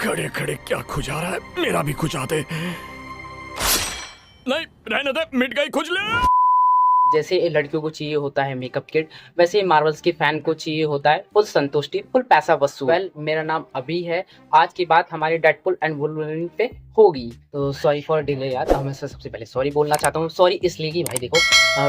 खड़े खड़े क्या खुजा रहा है, मेरा भी खुजा दे। नहीं रहने दे, मिट गई खुजली। जैसे लड़कियों को चाहिए होता है मेकअप किट, वैसे ही मार्वल्स के फैन को चाहिए होता है फुल संतुष्टि, फुल पैसा वसूल। वेल, मेरा नाम अभी है। आज की बात हमारे डेडपुल एंड वुल्वरीन पे होगी। तो सॉरी फॉर डिले यार, मैं सबसे पहले सॉरी बोलना चाहता हूँ। सॉरी इसलिए कि भाई देखो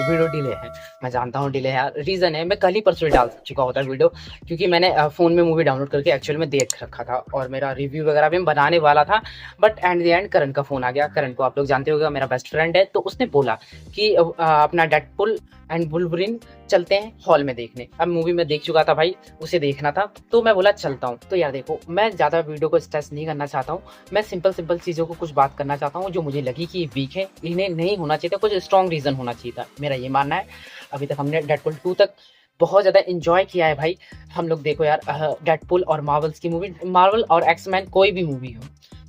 वीडियो डिले है, मैं जानता हूँ डिले है यार। रीज़न है, मैं कल ही परसों डाल चुका होता है वीडियो, क्योंकि मैंने फ़ोन में मूवी डाउनलोड करके एक्चुअल में देख रखा था और मेरा रिव्यू वगैरह भी बनाने वाला था। बट एंड द एंड करण का फ़ोन आ गया। करण को आप लोग जानते होगा, मेरा बेस्ट फ्रेंड है। तो उसने बोला कि अपना डेडपुल एंड वुल्वरीन चलते हैं हॉल में देखने। अब मूवी में देख चुका था भाई, उसे देखना था, तो मैं बोला चलता हूँ। तो यार देखो, मैं ज़्यादा वीडियो को स्ट्रेस नहीं करना चाहता हूँ। मैं सिंपल चीज़ों को कुछ बात करना चाहता हूँ जो मुझे लगी कि वीक है, इन्हें नहीं होना चाहिए था, कुछ स्ट्रॉन्ग रीज़न होना चाहिए था, मेरा ये मानना है। अभी तक हमने डेडपुल 2 तक बहुत ज़्यादा इंजॉय किया है भाई। हम लोग देखो यार, डेडपुल और मार्वल्स की मूवी, मार्वल और एक्समैन कोई भी मूवी हो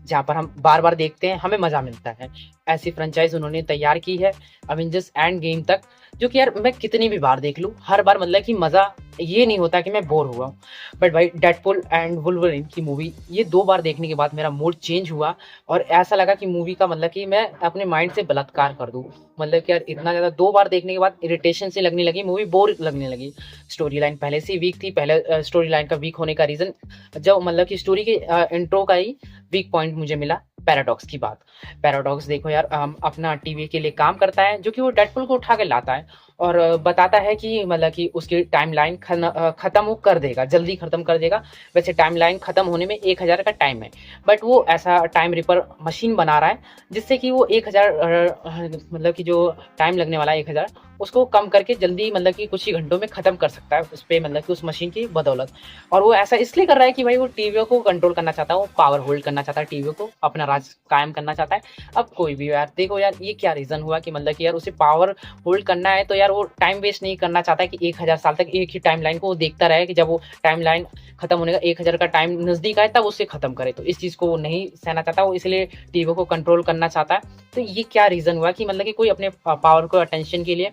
जहाँ पर हम बार बार देखते हैं, हमें मज़ा मिलता है। ऐसी फ्रेंचाइज उन्होंने तैयार की है अवेंजर्स एंड गेम तक, जो कि यार मैं कितनी भी बार देख लूँ, हर बार मतलब कि मज़ा ये नहीं होता कि मैं बोर हुआ हूँ। बट भाई डेडपुल एंड वुल्वरीन की मूवी ये 2 बार देखने के बाद मेरा मूड चेंज हुआ और ऐसा लगा कि मूवी का मतलब कि मैं अपने माइंड से बलात्कार कर दूँ। मतलब कि यार इतना ज़्यादा 2 बार देखने के बाद इरिटेशन से लगने लगी, मूवी बोर लगने लगी। स्टोरी लाइन पहले से ही वीक थी। पहले स्टोरी लाइन का वीक होने का रीज़न, जब मतलब कि स्टोरी के इंट्रो का ही वीक पॉइंट मुझे मिला पैराडॉक्स की बात। पैराडॉक्स देखो यार, अपना टीवी के लिए काम करता है, जो कि वो डेडपुल को उठा के लाता है और बताता है कि मतलब कि उसकी टाइमलाइन ख़त्म वो कर देगा, जल्दी ख़त्म कर देगा। वैसे टाइमलाइन ख़त्म होने में 1000 का टाइम है, बट वो ऐसा टाइम रिपर मशीन बना रहा है जिससे कि वो 1000 मतलब कि जो टाइम लगने वाला है 1000, उसको कम करके जल्दी मतलब कि कुछ ही घंटों में ख़त्म कर सकता है उस पर, मतलब कि उस मशीन की बदौलत। और वो ऐसा इसलिए कर रहा है कि भाई वो टीवी को कंट्रोल करना चाहता है, वो पावर होल्ड करना चाहता है, टीवी को अपना राज कायम करना चाहता है। अब कोई भी यार देखो यार, ये क्या रीज़न हुआ कि मतलब कि यार उसे पावर होल्ड करना है, तो यार वो टाइम वेस्ट नहीं करना चाहता है कि 1000 साल तक एक ही टाइमलाइन को वो देखता रहे, कि जब वो टाइमलाइन खत्म होने का 1000 का टाइम नज़दीक आए तब उसे खत्म करे। तो इस चीज़ को वो नहीं सहना चाहता, वो इसलिए टीवी को कंट्रोल करना चाहता है। तो ये क्या रीज़न हुआ कि मतलब कि कोई अपने पावर को अटेंशन के लिए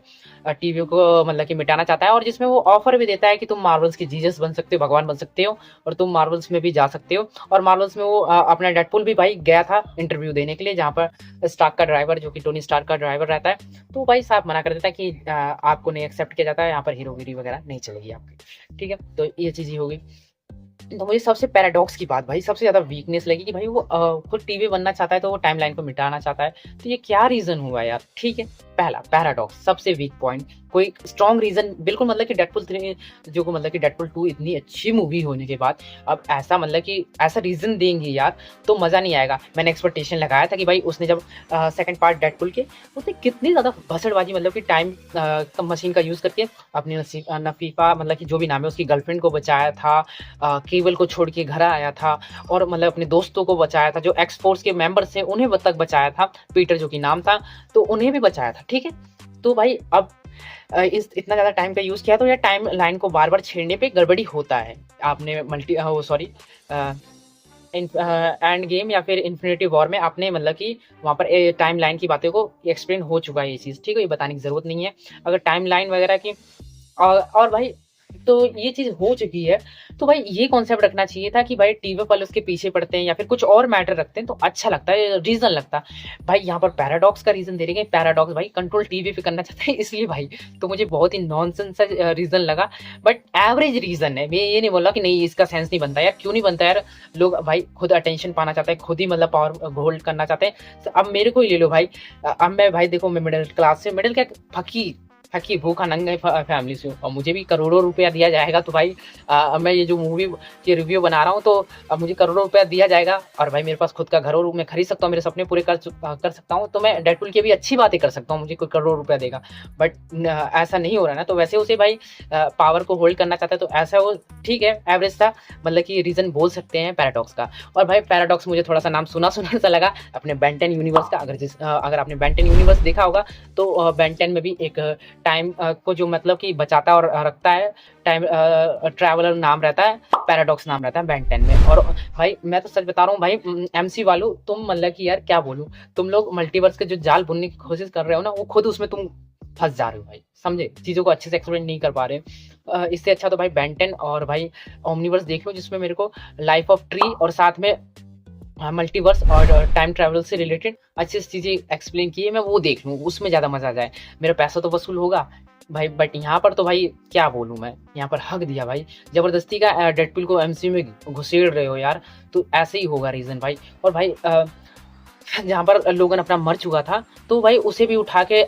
टीवी को मतलब कि मिटाना चाहता है, और जिसमें वो ऑफर भी देता है कि तुम मार्वल्स के जीसस बन सकते हो, भगवान बन सकते हो, और तुम मार्वल्स में भी जा सकते हो। और मार्वल्स में वो अपना डेडपुल भी भाई गया था इंटरव्यू देने के लिए, जहाँ पर स्टार्क का ड्राइवर, जो कि टोनी स्टार्क का ड्राइवर रहता है, तो भाई साहब मना कर देता है कि आपको नहीं एक्सेप्ट किया जाता है, यहाँ पर हीरोगिरी वगैरह नहीं चलेगी आपकी। ठीक है, तो ये चीज़ ही होगी। तो मुझे सबसे पैराडॉक्स की बात भाई सबसे ज़्यादा वीकनेस लगी कि भाई वो खुद टीवी बनना चाहता है, तो वो टाइमलाइन को मिटाना चाहता है। तो ये क्या रीज़न हुआ यार? ठीक है, पहला पैराडॉक्स सबसे वीक पॉइंट। कोई स्ट्रॉन्ग रीज़न बिल्कुल, मतलब कि डेडपुल 3 जो को मतलब कि डेडपुल 2 इतनी अच्छी मूवी होने के बाद अब ऐसा मतलब कि ऐसा रीज़न देंगे यार तो मज़ा नहीं आएगा। मैंने एक्सपेक्टेशन लगाया था कि भाई उसने जब सेकंड पार्ट डेडपुल के, उसने कितनी ज़्यादा भसड़बाजी मतलब कि टाइम मशीन का यूज़ करके अपनी नफीफा, मतलब कि जो भी नाम है, उसकी गर्लफ्रेंड को बचाया था, केवल को छोड़ के घर आया था, और मतलब अपने दोस्तों को बचाया था, जो एक्स फोर्स के मेंबर्स थे उन्हें तक बचाया था, पीटर जो कि नाम था, तो उन्हें भी बचाया था। ठीक है, तो भाई अब इस इतना ज़्यादा टाइम का यूज़ किया, तो यार टाइम लाइन को बार बार छेड़ने पे गड़बड़ी होता है। आपने एंड गेम या फिर इन्फिनिटी वॉर में आपने मतलब कि वहाँ पर टाइम लाइन की बातों को एक्सप्लेन हो चुका है ये चीज़। ठीक है, ये बताने की ज़रूरत नहीं है। अगर टाइम लाइन वगैरह की और भाई तो ये चीज़ हो चुकी है, तो भाई ये कॉन्सेप्ट रखना चाहिए था कि भाई टीवी वाले उसके पीछे पड़ते हैं या फिर कुछ और मैटर रखते हैं तो अच्छा लगता है, रीज़न लगता। भाई यहाँ पर पैराडॉक्स का रीज़न दे रहे हैं। पैराडॉक्स भाई कंट्रोल टीवी पे करना चाहता है इसलिए भाई, तो मुझे बहुत ही नॉनसेंस सा रीज़न लगा। बट एवरेज रीज़न है, मैं ये नहीं बोल रहा कि नहीं इसका सेंस नहीं बनता यार, क्यों नहीं बनता यार। लोग भाई खुद अटेंशन पाना चाहते हैं, खुद ही मतलब पावर होल्ड करना चाहते हैं। तो अब मेरे को ही ले लो भाई, अब मैं भाई देखो, मैं मिडिल क्लास से, मिडिल क्या फकीर भूखा नंगा फैमिली से हूँ, और मुझे भी करोड़ों रुपया दिया जाएगा। तो भाई मैं ये जो मूवी की रिव्यू बना रहा हूँ, तो अब मुझे करोड़ों रुपया दिया जाएगा, और भाई मेरे पास खुद का घर और मैं खरीद सकता हूँ, मेरे सपने पूरे कर सकता हूँ, तो मैं डेडपुल की भी अच्छी बातें कर सकता हूँ, मुझे कोई करोड़ों रुपया देगा। बट ऐसा नहीं हो रहा ना, तो वैसे उसे भाई पावर को होल्ड करना चाहता है, तो ऐसा वो ठीक है, एवरेज था, मतलब कि रीज़न बोल सकते हैं पैराडॉक्स का। और भाई पैराडॉक्स मुझे थोड़ा सा नाम सुना सा लगा अपने बेंटेन यूनिवर्स का। अगर आपने बेंटेन यूनिवर्स देखा होगा, तो बेंटेन में भी एक टाइम को जो मतलब कि बचाता और रखता है, टाइम ट्रैवलर नाम रहता है, पैराडॉक्स नाम रहता है बेंटेन में। और भाई मैं तो सच बता रहा हूँ भाई, एमसी वालों तुम मतलब कि यार क्या बोलूँ, तुम लोग मल्टीवर्स के जो जाल बुनने की कोशिश कर रहे हो ना, वो खुद उसमें तुम फंस जा रहे हो भाई, समझे? चीज़ों को अच्छे से एक्सप्लेन नहीं कर पा रहे। इससे अच्छा तो भाई बेंटेन और भाई ओमनिवर्स देख लो, जिसमें मेरे को लाइफ ऑफ ट्री और साथ में मल्टीवर्स और टाइम ट्रैवल से रिलेटेड अच्छी सी चीज़ें एक्सप्लेन की है, मैं वो देख लूँ, उसमें ज़्यादा मज़ा आ जाए। मेरा पैसा तो वसूल होगा भाई, बट यहाँ पर तो भाई क्या बोलूँ मैं, यहाँ पर हक दिया भाई, ज़बरदस्ती का डेडपूल को एमसीयू में घुसेड़ रहे हो यार, तो ऐसे ही होगा रीज़न भाई। और भाई जहाँ पर लोगन अपना मर चुका था, तो भाई उसे भी उठा के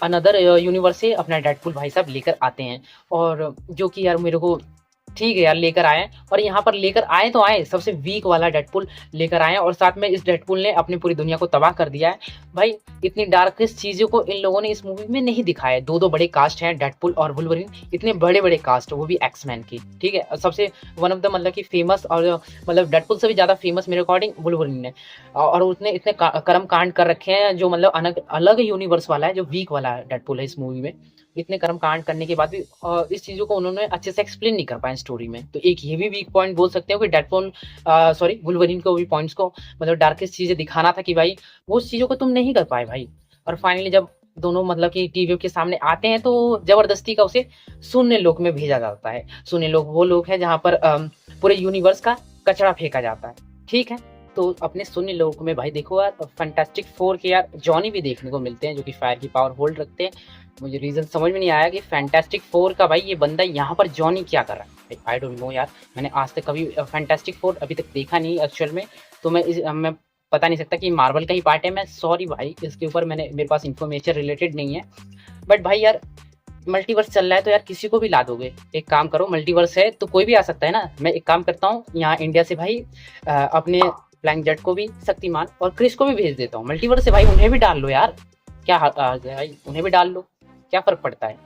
अनदर यूनिवर्स से अपना डेडपूल भाई साहब लेकर आते हैं, और जो कि यार मेरे को ठीक है यार लेकर आए, और यहाँ पर लेकर आए तो आए सबसे वीक वाला डेडपूल लेकर आए, और साथ में इस डेडपूल ने अपनी पूरी दुनिया को तबाह कर दिया है भाई। इतनी डार्केस्ट चीज़ों को इन लोगों ने इस मूवी में नहीं दिखाया। दो दो बड़े कास्ट हैं, डेडपूल और वुल्वरीन, इतने बड़े बड़े कास्ट, वो भी एक्समैन की, ठीक है। सबसे वन ऑफ द मतलब कि फेमस, और मतलब डेडपूल से भी ज़्यादा फेमस मेरे अकॉर्डिंग वुल्वरीन है, और उसने इतने कर्म कांड कर रखे हैं, जो मतलब अलग अलग यूनिवर्स वाला है, जो वीक वाला डेडपूल है इस मूवी में। इतने कर्म कांड करने के बाद भी इस चीज़ों को उन्होंने अच्छे से एक्सप्लेन नहीं कर पाए स्टोरी में, तो एक ये भी वीक पॉइंट बोल सकते हो कि डेडपूल सॉरी वुल्वरीन को भी पॉइंट्स को मतलब डार्केस्ट चीज़ें दिखाना था कि भाई वो उस चीज़ों को तुम नहीं कर पाए भाई। और फाइनली जब दोनों मतलब कि टीवी के सामने आते हैं, तो जबरदस्ती का उसे शून्य लोक में भेजा जाता है। शून्य लोक वो लोक है जहाँ पर पूरे यूनिवर्स का कचरा फेंका जाता है, ठीक है। तो अपने शून्य लोक में भाई देखो यार, फैंटास्टिक फोर के यार जॉनी भी देखने को मिलते हैं, जो कि फायर की पावर होल्ड रखते हैं। मुझे रीजन समझ में नहीं आया कि फैंटास्टिक फोर का भाई ये बंदा यहाँ पर जॉनी क्या कर रहा है, आई डोंट नो यार। मैंने आज तक कभी फैंटास्टिक फोर अभी तक देखा नहीं एक्चुअल में, तो मैं पता नहीं सकता कि मार्वल का ही पार्ट है। मैं सॉरी भाई, इसके ऊपर मेरे पास इन्फॉर्मेशन रिलेटेड नहीं है। बट भाई यार मल्टीवर्स चल रहा है तो यार किसी को भी ला दोगे। एक काम करो, मल्टीवर्स है तो कोई भी आ सकता है ना। मैं एक काम करता हूँ, यहाँ इंडिया से भाई अपने फ्लाइंग जेट को भी, शक्तिमान और क्रिस को भी भेज देता हूँ मल्टीवर्स से भाई, उन्हें भी डाल लो यार। क्या भाई, उन्हें भी डाल लो, क्या फर्क पड़ता है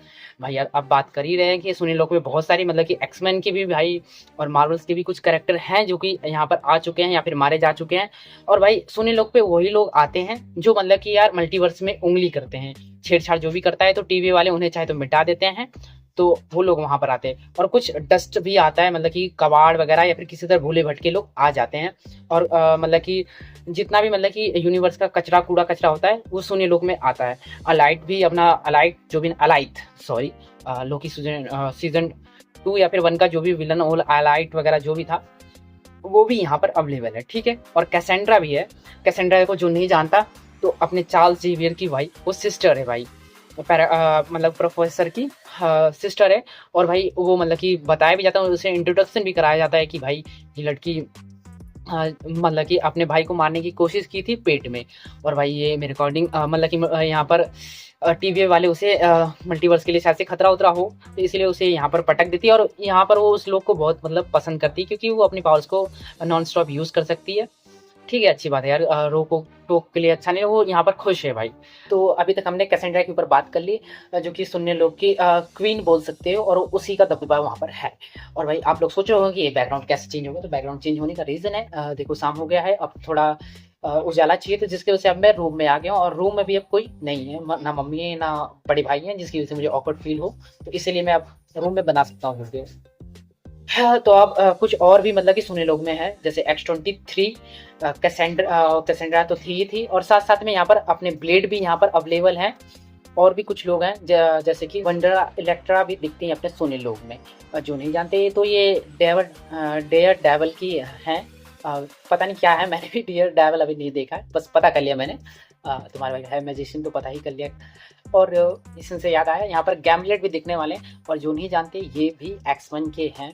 भाई। यार अब बात कर ही रहे हैं कि सुनील लोक में बहुत सारी मतलब कि एक्समैन के भी भाई और मार्वल्स के भी कुछ कैरेक्टर हैं जो कि यहाँ पर आ चुके हैं या फिर मारे जा चुके हैं। और भाई सुनील लोक पे वही लोग आते हैं जो मतलब कि यार मल्टीवर्स में उंगली करते हैं, छेड़छाड़ जो भी करता है, तो टीवी वाले उन्हें चाहे तो मिटा देते हैं, तो वो लोग वहां पर आते हैं। और कुछ डस्ट भी आता है, मतलब कि कबाड़ वगैरह या फिर किसी तरह भूले भटके लोग आ जाते हैं। और मतलब कि जितना भी मतलब कि यूनिवर्स का कचरा, कूड़ा कचरा होता है, वो शून्य लोक में आता है। अलाइट भी अपना अलाइट जो भी अलाइट सॉरी लोकी सीजन 2 या फिर 1 का जो भी विलन और अलाइट वगैरह जो भी था, वो भी यहाँ पर अवेलेबल है, ठीक है। और कैसेंड्रा भी है। कैसेंड्रा को जो नहीं जानता, तो अपने चार्ल्स जेवियर की भाई वो सिस्टर है भाई, मतलब प्रोफेसर की सिस्टर है। और भाई वो मतलब कि बताया भी जाता है, उसे इंट्रोडक्शन भी कराया जाता है कि भाई ये लड़की मतलब कि अपने भाई को मारने की कोशिश की थी पेट में। और भाई ये मेरे अकॉर्डिंग मतलब कि यहाँ पर टीवी वाले उसे मल्टीवर्स के लिए शायद से खतरा उतरा हो, तो इसलिए उसे यहाँ पर पटक देती है। और यहाँ पर वो उस लोग को बहुत मतलब पसंद करती है, क्योंकि वो अपनी पावर्स को नॉन स्टॉप यूज़ कर सकती है, ठीक है। अच्छी बात है यार, रोको टोक के लिए अच्छा नहीं, वो यहाँ पर खुश है भाई। तो अभी तक हमने कैसेंड्रा के ऊपर बात कर ली, जो कि शून्य लोक की क्वीन बोल सकते हो, और उसी का दबदबा वहाँ पर है। और भाई आप लोग सोच रहे हो कि ये बैकग्राउंड कैसे चेंज होगा, तो बैकग्राउंड चेंज होने का रीज़न है, देखो शाम हो गया है, अब थोड़ा उजाला चाहिए, तो जिसकी वजह से अब मैं रूम में आ गया हूँ, और रूम में भी अब कोई नहीं है, ना मम्मी है ना बड़े भाई हैं, जिसकी वजह से मुझे ऑकवर्ड फील हो, तो इसलिए मैं अब रूम में बना सकता हूँ वीडियो। हाँ, तो अब कुछ और भी मतलब कि सुने लोग में है, जैसे X-23 कैसेंड्रा तो थी, और साथ साथ में यहाँ पर अपने ब्लेड भी यहाँ पर अवेलेबल हैं। और भी कुछ लोग हैं जैसे कि वंडरा इलेक्ट्रा भी दिखती हैं अपने सोने लोग में। जो नहीं जानते तो ये डेयर डेवल की हैं, पता नहीं क्या है, मैंने भी डेयर डेवल अभी नहीं देखा है, बस पता कर लिया मैंने। तुम्हारे भाई है मैजिशियन तो पता ही कर लिया। और इससे याद आया, यहाँ पर गैमलेट भी दिखने वाले हैं, और जो नहीं जानते ये भी एक्समैन के हैं,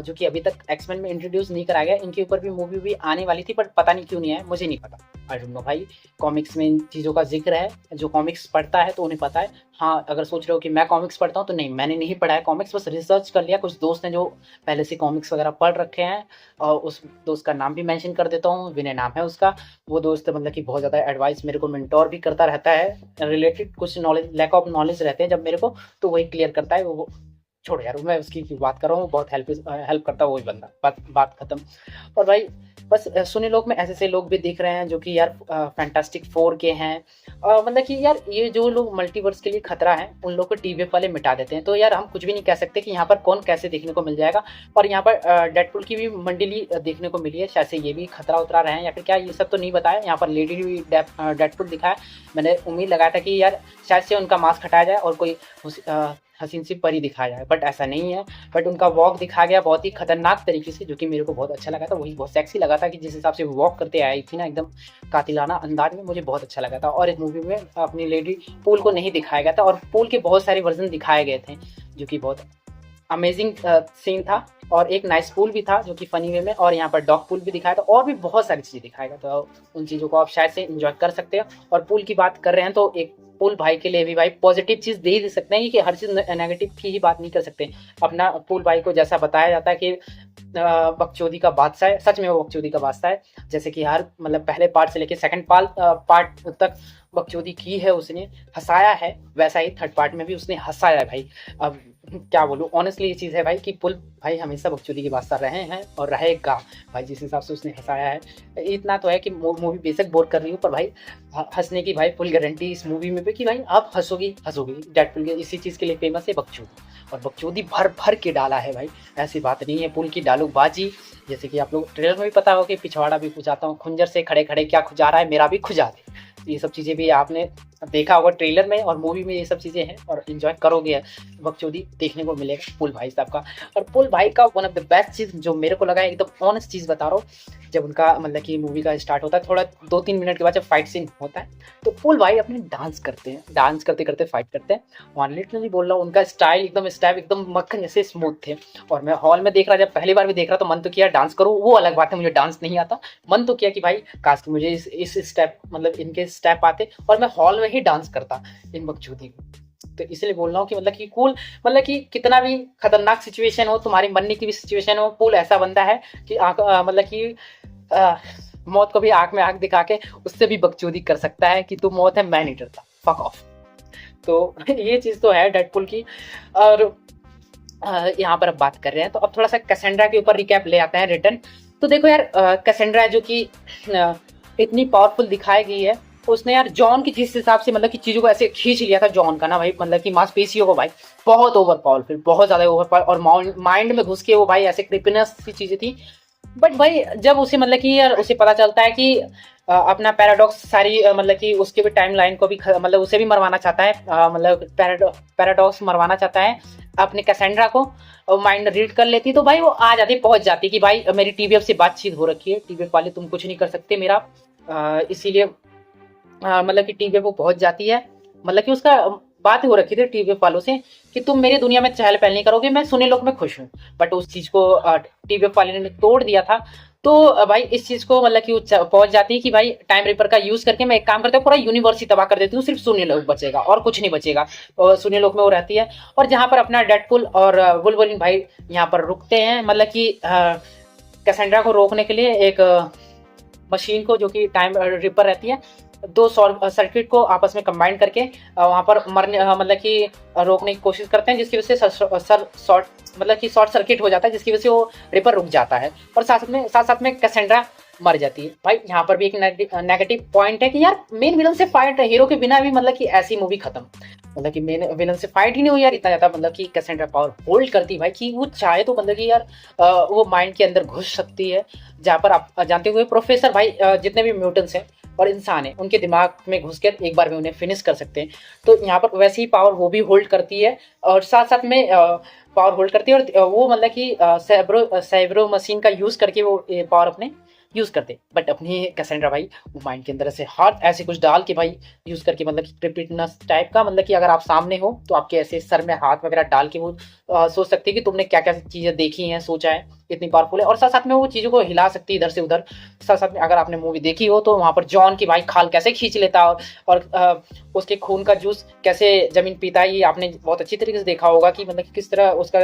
जो कि अभी तक एक्समैन में इंट्रोड्यूस नहीं कराया गया। इनके ऊपर भी मूवी भी आने वाली थी, बट पता नहीं क्यों नहीं है, मुझे नहीं पता, आई डोंट नो भाई। कॉमिक्स में इन चीज़ों का जिक्र है, जो कॉमिक्स पढ़ता है तो उन्हें पता है। हाँ, अगर सोच रहे हो कि मैं कॉमिक्स पढ़ता हूँ, तो नहीं, मैंने नहीं पढ़ा है कॉमिक्स, बस रिसर्च कर लिया। कुछ दोस्त हैं जो पहले से कॉमिक्स वगैरह पढ़ रखे हैं, और उस दोस्त का नाम भी मेंशन कर देता हूँ, विनय नाम है उसका। वो दोस्त मतलब कि बहुत ज़्यादा एडवाइस मेरे को मेंटोर भी करता रहता है, रिलेटेड कुछ नॉलेज, लैक ऑफ नॉलेज रहते हैं जब मेरे को, तो वही क्लियर करता है। वो छोड़ो यार, मैं उसकी बात कर रहा हूँ, बहुत हेल्प करता है वही बंदा, बात खत्म। और भाई बस सुने लोग में ऐसे ऐसे लोग भी दिख रहे हैं जो कि यार फैंटास्टिक 4 के हैं, मतलब कि यार ये जो लोग मल्टीवर्स के लिए खतरा है, उन लोग को टीवी वाले मिटा देते हैं। तो यार हम कुछ भी नहीं कह सकते कि यहाँ पर कौन कैसे देखने को मिल जाएगा। और यहाँ पर डेडपूल की भी मंडली देखने को मिली है, शायद से ये भी खतरा उतरा रहे हैं या फिर क्या, ये सब तो नहीं बताया। यहाँ पर लेडी भी डेडपूल दिखा है, मैंने उम्मीद लगाया था कि यार शायद से उनका मास्क हटाया जाए और कोई हसीन सी परी दिखाया है, बट ऐसा नहीं है। बट उनका वॉक दिखाया गया बहुत ही खतरनाक तरीके से, जो कि मेरे को बहुत अच्छा लगा था। वही बहुत सेक्सी लगा था कि जिस हिसाब से वॉक करते आई थी ना, एकदम कातिलाना अंदाज में, मुझे बहुत अच्छा लगा था। और इस मूवी में अपनी लेडी पूल को नहीं दिखाया गया था, और पूल के बहुत सारे वर्जन दिखाए गए थे, जो कि बहुत अमेजिंग सीन था। और एक नाइस पूल भी था जो कि फनी वे में, और यहाँ पर डॉग पूल भी दिखाया था, और भी बहुत सारी चीज़ें दिखाया गया। तो उन चीज़ों को आप शायद से इंजॉय कर सकते हैं। और पूल की बात कर रहे हैं तो एक पूल भाई के लिए भी भाई पॉजिटिव चीज़ दे ही दे सकते हैं, कि हर चीज़ नेगेटिव की ही बात नहीं कर सकते। अपना पूल भाई को जैसा बताया जाता है कि बकचोदी का बादशाह है, सच में वो बकचोदी का बादशाह है। जैसे कि हर मतलब पहले पार्ट से लेके सेकंड पार्ट तक बकचोदी की है उसने, हंसाया है, वैसा ही थर्ड पार्ट में भी उसने हंसाया है भाई। अब क्या बोलूँ, ऑनेस्टली ये चीज़ है भाई कि पुल भाई हमेशा बकचोदी के बादशाह रहे हैं और रहेगा भाई, जिस हिसाब से उसने हंसाया है। इतना तो है कि मूवी बेशक बोर कर रही हूँ, पर भाई हंसने की भाई फुल गारंटी इस मूवी में भी, कि भाई आप हंसोगी हंसोगी। डेडपुल के इसी चीज़ के लिए फेमस है बकचोदी, और बकचोदी भर भर के डाला है भाई, ऐसी बात नहीं है। पुल की डालूबाजी, जैसे कि आप लोग ट्रेलर में भी पता हो कि पिछवाड़ा भी खुजाता हूँ, खुंजर से खड़े खड़े क्या खुजा रहा है, मेरा भी खुजा दे। तो ये सब चीज़ें भी आपने देखा होगा ट्रेलर में, और मूवी में ये सब चीज़ें हैं, और इन्जॉय करोगे। बकचोदी देखने को मिलेगा पुल भाई साहब का। और पुल भाई का वन ऑफ द बेस्ट चीज़ जो मेरे को लगा है, एकदम ऑनेस्ट चीज़ बता रहा हूँ, जब उनका मतलब कि मूवी का स्टार्ट होता है, थोड़ा 2-3 मिनट के बाद जब फाइट सीन होता है, तो पुल भाई अपने डांस करते हैं, डांस करते करते फाइट करते हैं। वहाँ लिटरली बोल रहा हूँ, उनका स्टेप एकदम मक्खन जैसे स्मूथ थे। और मैं हॉल में देख रहा, जब पहली बार भी देख रहा, तो मन तो किया डांस करूँ, वो अलग बात है मुझे डांस नहीं आता, मन तो किया कि भाई काश कि मुझे इस स्टेप मतलब इनके स्टेप आते, और मैं हॉल में ही डांस करता इन बकचोदी को। तो इसलिए बोल रहा हूँ कि मतलब कि कूल, मतलब कि कितना भी खतरनाक सिचुएशन हो, तुम्हारी मरने की भी सिचुएशन हो, पुल ऐसा बंदा है कि मतलब कि मौत को भी आंख में आंख दिखा के उससे भी बकचोदी कर सकता है कि तू मौत है, मैं नहीं डरता, फक ऑफ। तो ये चीज़ तो है डेडपुल की। और यहाँ पर अब बात कर रहे हैं, तो अब थोड़ा सा कैसेंड्रा के ऊपर रिकैप ले आते हैं रिटर्न। तो देखो यार, कैसेंड्रा जो कि इतनी पावरफुल दिखाई गई है, उसने यार जॉन की जिस हिसाब से मतलब कि चीज़ों को ऐसे खींच लिया था जॉन का ना भाई, मतलब कि मांसपेशियों को भाई बहुत ओवर पावरफुल, बहुत ज़्यादा ओवर पावर, और माइंड में घुस के वो भाई ऐसे क्रिपिनेस सी चीज़ें थी। बट भाई जब उसे मतलब कि यार उसे पता चलता है कि अपना पैराडॉक्स सारी मतलब कि उसके भी टाइम लाइन को भी मतलब उसे भी मरवाना चाहता है, मतलब पैराडॉक्स मरवाना चाहता है अपने कैसेंड्रा को, माइंड रीड कर लेती, तो भाई वो आ जाती, पहुंच जाती कि भाई मेरी टीवीएफ से बातचीत हो रखी है, टीवीएफ वाले तुम कुछ नहीं कर सकते मेरा, इसीलिए मतलब कि टीवीएफ वो पहुंच जाती है। मतलब कि उसका बात हो रखी थी टीवीएफ वालों से कि तुम मेरी दुनिया में चहल पहल नहीं करोगे, मैं सुने लोग में खुश हूँ। बट उस चीज़ को टीवीएफ वाले ने तोड़ दिया था। तो भाई इस चीज़ को मतलब कि पहुंच जाती है कि भाई टाइम रिपर का यूज़ करके मैं एक काम करता हूँ, पूरा यूनिवर्स ही तबाह कर देती हूँ, सिर्फ शून्य लोग बचेगा और कुछ नहीं बचेगा। और शून्य लोग में वो रहती है, और जहाँ पर अपना डेडपुल और वुल्वरीन भाई यहाँ पर रुकते हैं, मतलब कि कैसेंड्रा को रोकने के लिए एक मशीन को, जो कि टाइम रिपर रहती है, दो सर्किट को आपस में कंबाइन करके वहाँ पर मरने मतलब कि रोकने की कोशिश करते हैं, जिसकी वजह से मतलब कि शॉर्ट सर्किट हो जाता है, जिसकी वजह से वो रिपर रुक जाता है, और साथ में कैसेंड्रा मर जाती है। भाई यहाँ पर भी एक नेगेटिव पॉइंट है कि यार मेन विलन से फाइट, हीरो के बिना भी मतलब कि ऐसी मूवी खत्म, मतलब कि मेन विलन से फाइट ही नहीं हुई यार, इतना ज़्यादा मतलब कि कैसेंड्रा पावर होल्ड करती भाई कि वो चाहे तो मतलब कि यार वो माइंड के अंदर घुस सकती है, जहाँ पर आप जानते हुए प्रोफेसर भाई जितने भी म्यूटेंट्स हैं और इंसान है, उनके दिमाग में घुसकर एक बार में उन्हें फिनिश कर सकते हैं। तो यहाँ पर वैसी ही पावर वो भी होल्ड करती है, और साथ में पावर होल्ड करती है, और वो मतलब कि सैब्रो मशीन का यूज़ करके वो पावर अपने यूज़ करते। बट अपनी कैसेंड्रा भाई वो माइंड के अंदर ऐसे हार्ट ऐसे कुछ डाल के भाई यूज़ करके, मतलब कि क्रिप्टोनस टाइप का, मतलब कि अगर आप सामने हो तो आपके ऐसे सर में हाथ वगैरह डाल के वो सोच सकती है कि तुमने क्या क्या चीज़ें देखी हैं, सोचा है, इतनी पावरफुल है। और साथ में वो चीज़ों को हिला सकती है इधर से उधर। साथ में अगर आपने मूवी देखी हो तो वहाँ पर जॉन की भाई खाल कैसे खींच लेता है, और उसके खून का जूस कैसे जमीन पीता है, ये आपने बहुत अच्छी तरीके से देखा होगा कि मतलब कि किस तरह उसका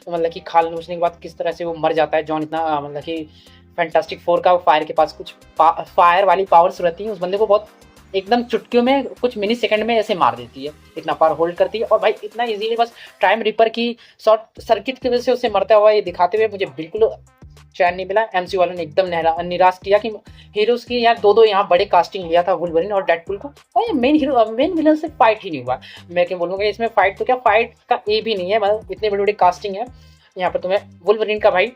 मतलब कि खाल नोचने के बाद किस तरह से वो मर जाता है जॉन। इतना मतलब कि फैंटास्टिक फोर का फायर के पास कुछ फायर वाली पावर्स रहती है, उस बंदे को बहुत एकदम चुटकियों में कुछ मिनी सेकंड में ऐसे मार देती है, इतना पावर होल्ड करती है। और भाई इतना इजीली बस टाइम रिपर की शॉर्ट सर्किट की वजह से उसे मरता हुआ ये दिखाते हुए मुझे बिल्कुल चैन नहीं मिला। एमसी वालों ने एकदम निराश किया कि हीरोज की यार दो यहाँ बड़े कास्टिंग लिया था वुल्वरीन और डेडपुल को, और ये मेन विलन से फाइट ही नहीं हुआ। मैं क्या बोलूँगा, इसमें फाइट तो क्या, फाइट का ए भी नहीं है, मतलब इतने बड़ी बड़ी कास्टिंग है यहाँ पर। तुम्हें वुल्वरीन का भाई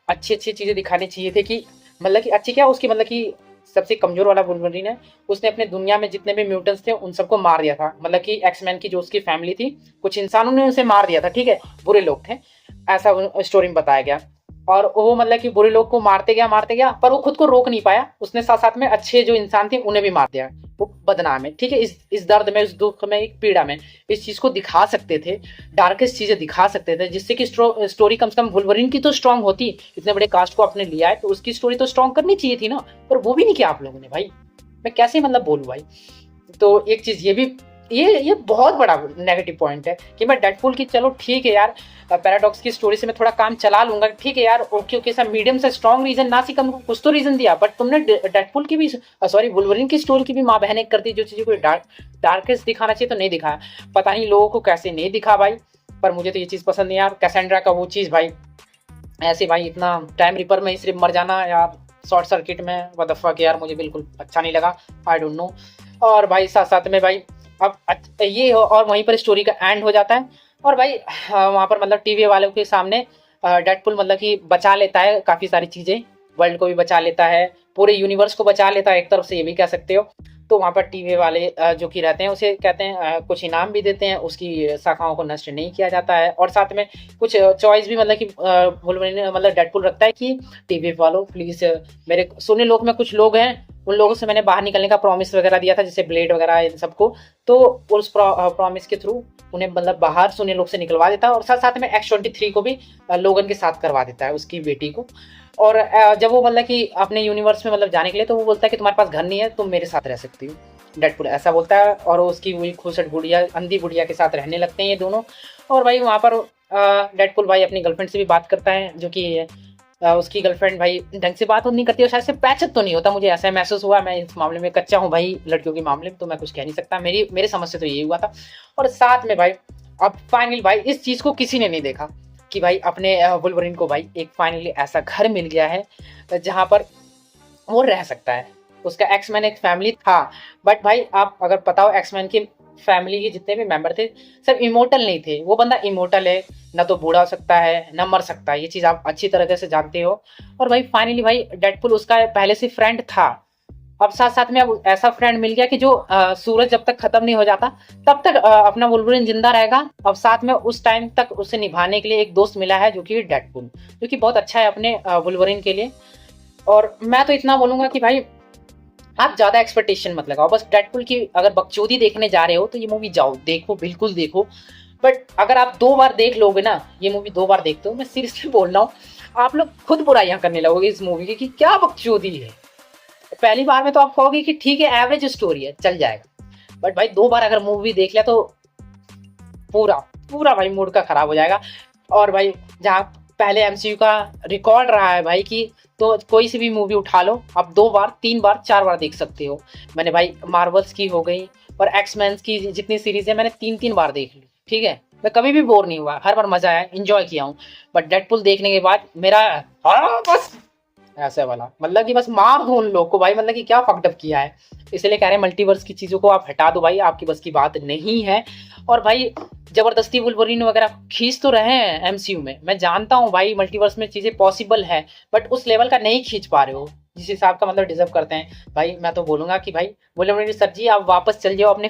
अच्छी चीज़ें दिखानी चाहिए थे कि मतलब कि अच्छी क्या उसकी मतलब कि सबसे कमजोर वाला वुल्वरीन है, उसने अपने दुनिया में जितने भी म्यूटेंट्स थे उन सबको मार दिया था। मतलब कि एक्समैन की जो उसकी फैमिली थी, कुछ इंसानों ने उसे मार दिया था, ठीक है, बुरे लोग थे, ऐसा स्टोरी में बताया गया। और वो मतलब कि बुरे लोग को मारते गया, पर वो खुद को रोक नहीं पाया, उसने साथ साथ में अच्छे जो इंसान थे उन्हें भी मार दिया। वो बदनाम है, ठीक है, इस दर्द में, इस दुख में, एक पीड़ा में इस चीज को दिखा सकते थे, डार्केस्ट चीजें दिखा सकते थे, जिससे कि स्टोरी कम से कम वुल्वरीन की तो स्ट्रांग होती। इतने बड़े कास्ट को आपने लिया है तो उसकी स्टोरी तो स्ट्रांग करनी चाहिए थी ना, पर वो भी नहीं किया आप लोगों ने भाई। मैं कैसे मतलब बोलूं भाई। तो एक चीज ये भी, ये बहुत बड़ा नेगेटिव पॉइंट है कि मैं डेडपूल की, चलो ठीक है यार, पैराडॉक्स की स्टोरी से मैं थोड़ा काम चला लूंगा, ठीक है यार, ओके ओके, सब मीडियम से स्ट्रॉन्ग रीजन ना सी कम कुछ तो रीजन दिया, बट तुमने डेडपूल की भी, सॉरी, वुल्वरीन की स्टोरी की भी माँ बहन कर दी। जो चीज़ें को डार्केस्ट दिखाना चाहिए तो नहीं दिखाया, पता नहीं लोगों को कैसे नहीं दिखा भाई, पर मुझे तो ये चीज़ पसंद नहीं यार। कैसेंड्रा का वो चीज़ भाई, ऐसे भाई इतना टाइम रिपर में ही सिर्फ मर जाना यार, शॉर्ट सर्किट में, व्हाट द फक यार, मुझे बिल्कुल अच्छा नहीं लगा, आई डोंट नो। और भाई साथ साथ में भाई अब ये हो, और वहीं पर स्टोरी का एंड हो जाता है। और भाई वहाँ पर मतलब टीवी वालों के सामने डेडपूल मतलब कि बचा लेता है काफ़ी सारी चीज़ें, वर्ल्ड को भी बचा लेता है, पूरे यूनिवर्स को बचा लेता है, एक तरफ से ये भी कह सकते हो। तो वहाँ पर टीवी वाले जो कि रहते हैं उसे कहते हैं, कुछ इनाम भी देते हैं, उसकी शाखाओं को नष्ट नहीं किया जाता है, और साथ में कुछ चॉइस भी मतलब कि वुल्वरीन मतलब डेडपूल रखता है कि टीवी वालों प्लीज़, मेरे सोने लोक में कुछ लोग हैं, उन लोगों से मैंने बाहर निकलने का प्रॉमिस वगैरह दिया था, जैसे ब्लेड वगैरह इन सबको, तो उस प्रॉमिस के थ्रू उन्हें मतलब बाहर सोने लोग से निकलवा देता है, और साथ साथ में X-23 को भी लोगन के साथ करवा देता है, उसकी बेटी को। और जब वो मतलब कि अपने यूनिवर्स में मतलब जाने के लिए, तो वो बोलता है कि तुम्हारे पास घर नहीं है, तुम मेरे साथ रह सकती हो, डेडपूल ऐसा बोलता है। और उसकी वही खूसट बुढ़िया, अंधी बुढ़िया के साथ रहने लगते हैं ये दोनों। और भाई वहाँ पर डेडपूल भाई अपनी गर्लफ्रेंड से भी बात करता है, जो कि उसकी गर्लफ्रेंड भाई ढंग से बात नहीं करती, और शायद से पैचअप तो नहीं होता, मुझे ऐसा महसूस हुआ। मैं इस मामले में कच्चा हूँ भाई, लड़कियों के मामले में तो मैं कुछ कह नहीं सकता, मेरे समझ से तो यही हुआ था। और साथ में भाई अब फाइनली भाई इस चीज़ को किसी ने नहीं देखा कि भाई अपने वुल्वरीन को भाई एक फाइनली ऐसा घर मिल गया है जहाँ पर वो रह सकता है। उसका एक्समैन एक फैमिली था, बट भाई आप अगर पता हो, एक्समैन की फैमिली के जितने भी मेंबर थे सब इमोर्टल नहीं थे। वो बंदा इमोर्टल है, ना तो बूढ़ा हो सकता है ना मर सकता है, ये चीज़ आप अच्छी तरीके से जानते हो। और भाई फाइनली भाई डेडपूल उसका पहले से फ्रेंड था, अब साथ साथ में अब ऐसा फ्रेंड मिल गया कि जो सूरज जब तक खत्म नहीं हो जाता तब तक अपना वुल्वरीन जिंदा रहेगा। अब साथ में उस टाइम तक उसे निभाने के लिए एक दोस्त मिला है, जो कि डेडपूल, जो कि बहुत अच्छा है अपने वुल्वरीन के लिए। और मैं तो इतना बोलूंगा कि भाई आप ज्यादा एक्सपेक्टेशन मत लगाओ, बस डेडपूल की अगर बकचोदी देखने जा रहे हो तो ये मूवी जाओ, देखो, बिल्कुल देखो। बट अगर आप 2 बार देख लोगे ना, ये मूवी 2 बार देखते हो, मैं सीरियसली बोल रहा हूँ, आप लोग खुद बुराइयां करने लगोगे इस मूवी की कि क्या बकचोदी है। पहली बार में तो आप कहोगे कि ठीक है, एवरेज स्टोरी है, चल जाएगा, बट भाई 2 बार अगर मूवी देख लिया तो पूरा पूरा भाई मूड का खराब हो जाएगा। और भाई जहाँ पहले एमसीयू का रिकॉर्ड रहा है भाई कि तो कोई सी भी मूवी उठा लो, आप 2 बार 3 बार 4 बार देख सकते हो। मैंने भाई मार्वल्स की हो गई और एक्समैन की जितनी सीरीज है मैंने 3-3 बार देख ली, ठीक है, मैं कभी भी बोर नहीं हुआ, हर बार मजा आया, इंजॉय किया हूँ। बट डेडपूल देखने के बाद मेरा बस ऐसे वाला मतलब कि बस मार दो उन लोग को भाई, मतलब कि क्या फकडअप किया है। इसलिए कह रहे हैं मल्टीवर्स की चीजों को आप हटा दो भाई, आपकी बस की बात नहीं है। और भाई जबरदस्ती वुल्वरीन वगैरह खींच तो रहे हैं एमसीयू में, मैं जानता हूँ भाई मल्टीवर्स में चीजें पॉसिबल है, बट उस लेवल का नहीं खींच पा रहे हो जिस हिसाब का मतलब डिजर्व करते हैं भाई। मैं तो बोलूंगा कि भाई वुल्वरीन सर जी आप वापस चल जाओ अपने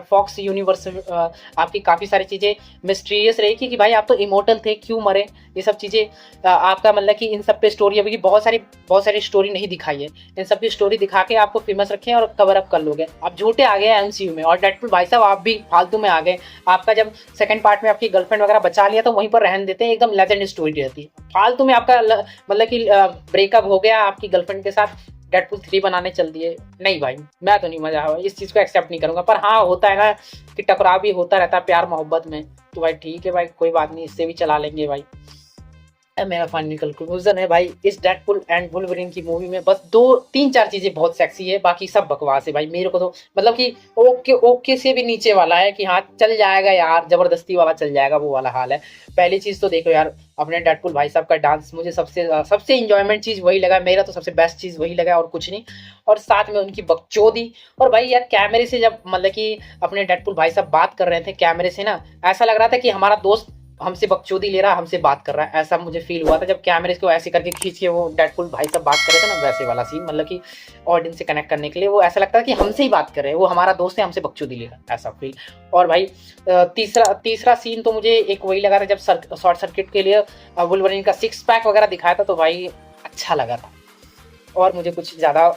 फॉक्स यूनिवर्स। आपकी काफ़ी सारी चीज़ें मिस्टीरियस रहेगी कि भाई आप तो इमोर्टल थे, क्यों मरे, ये सब चीज़ें आपका मतलब कि इन सब पे स्टोरी अभी बहुत सारी स्टोरी नहीं दिखाई है, इन सब की स्टोरी दिखा के आपको फेमस रखें और कवर अप कर लोगे। आप झूठे आ गए एमसीयू में, और डेडपूल भाई साहब आप भी फालतू में आ गए। आपका जब सेकंड पार्ट में आपकी गर्लफ्रेंड वगैरह बचा लिया तो वहीं पर रहने देते हैं, एकदम लेजेंड स्टोरी रहती है। फालतू में आपका मतलब कि ब्रेकअप हो गया आपकी गर्लफ्रेंड के साथ, डेडपूल 3 बनाने चल दिए, नहीं भाई मैं तो नहीं, मजा आया, इस चीज़ को एक्सेप्ट नहीं करूंगा। पर हाँ होता है ना कि टकराव भी होता रहता है प्यार मोहब्बत में, तो भाई ठीक है भाई, कोई बात नहीं, इससे भी चला लेंगे भाई। मेरा फाइनल कंक्लूजन है भाई, इस डेडपूल एंड वुल्वरीन की मूवी में बस 2-3-4 चीजें बहुत सेक्सी है, बाकी सब बकवास है भाई। मेरे को तो मतलब कि ओके ओके से भी नीचे वाला है कि हाँ चल जाएगा यार, जबरदस्ती वाला चल जाएगा, वो वाला हाल है। पहली चीज तो देखो यार, अपने डेडपूल भाई साहब का डांस मुझे सबसे इंजॉयमेंट चीज वही लगा, मेरा तो सबसे बेस्ट चीज वही लगा और कुछ नहीं। और साथ में उनकी बकचोदी, और भाई यार कैमरे से जब मतलब कि अपने डेडपूल भाई साहब बात कर रहे थे कैमरे से ना, ऐसा लग रहा था कि हमारा दोस्त हमसे बकचोदी ले रहा है, हमसे बात कर रहा है, ऐसा मुझे फील हुआ था जब कैमरे को ऐसे करके खींच के वो डेडपुल भाई साहब बात कर रहे थे ना, वैसे वाला सीन, मतलब कि ऑडियंस से कनेक्ट करने के लिए वो ऐसा लगता है कि हमसे ही बात कर रहे हैं, वो हमारा दोस्त है, हमसे बकचोदी ले रहा है, ऐसा फील। और भाई तीसरा सीन तो मुझे एक वही लगा था जब शॉर्ट सर्किट के लिए वुल्वरीन का 6 पैक वगैरह दिखाया था, तो भाई अच्छा लगा था। और मुझे कुछ ज़्यादा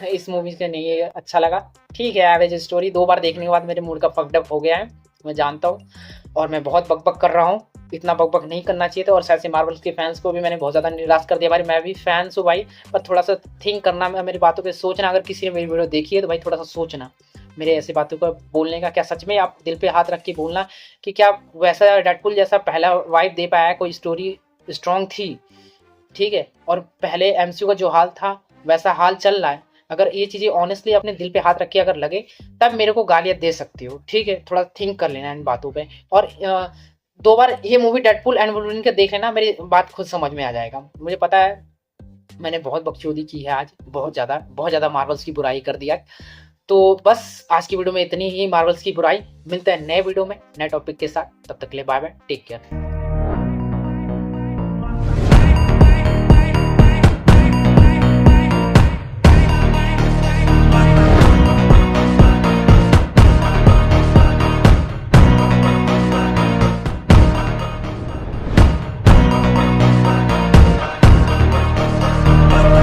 इस मूवी से नहीं अच्छा लगा, ठीक है, एवरेज स्टोरी। 2 बार देखने के बाद मेरे मूड का फकडअप हो गया है, मैं जानता हूँ, और मैं बहुत बकबक कर रहा हूँ, इतना बकबक नहीं करना चाहिए था। और शायद से मार्वल्स के फैंस को भी मैंने बहुत ज़्यादा निराश कर दिया भाई। मैं भी फैंस हूँ भाई, पर थोड़ा सा थिंक करना, मेरी बातों पे सोचना। अगर किसी ने मेरी वीडियो देखी है तो भाई थोड़ा सा सोचना मेरे ऐसी बातों को बोलने का, क्या सच में आप दिल पे हाथ रख के बोलना कि क्या वैसा डेडपुल जैसा पहला वाइब दे पाया है, कोई स्टोरी स्ट्रॉन्ग थी, ठीक है, और पहले एमसीयू का जो हाल था वैसा हाल चल रहा है। अगर ये चीज़ें ऑनेस्टली अपने दिल पे हाथ रख के अगर लगे, तब मेरे को गालियाँ दे सकती हो, ठीक है, थोड़ा थिंक कर लेना इन बातों पे। और 2 बार ये मूवी डेडपुल एंड वुल्वरीन का देख लेना, मेरी बात खुद समझ में आ जाएगा। मुझे पता है मैंने बहुत बकचोदी की है आज, बहुत ज़्यादा मार्वल्स की बुराई कर दिया। तो बस आज की वीडियो में इतनी ही मार्वल्स की बुराई। मिलते हैं नए वीडियो में नए टॉपिक के साथ, तब तक के लिए बाय बाय, टेक केयर।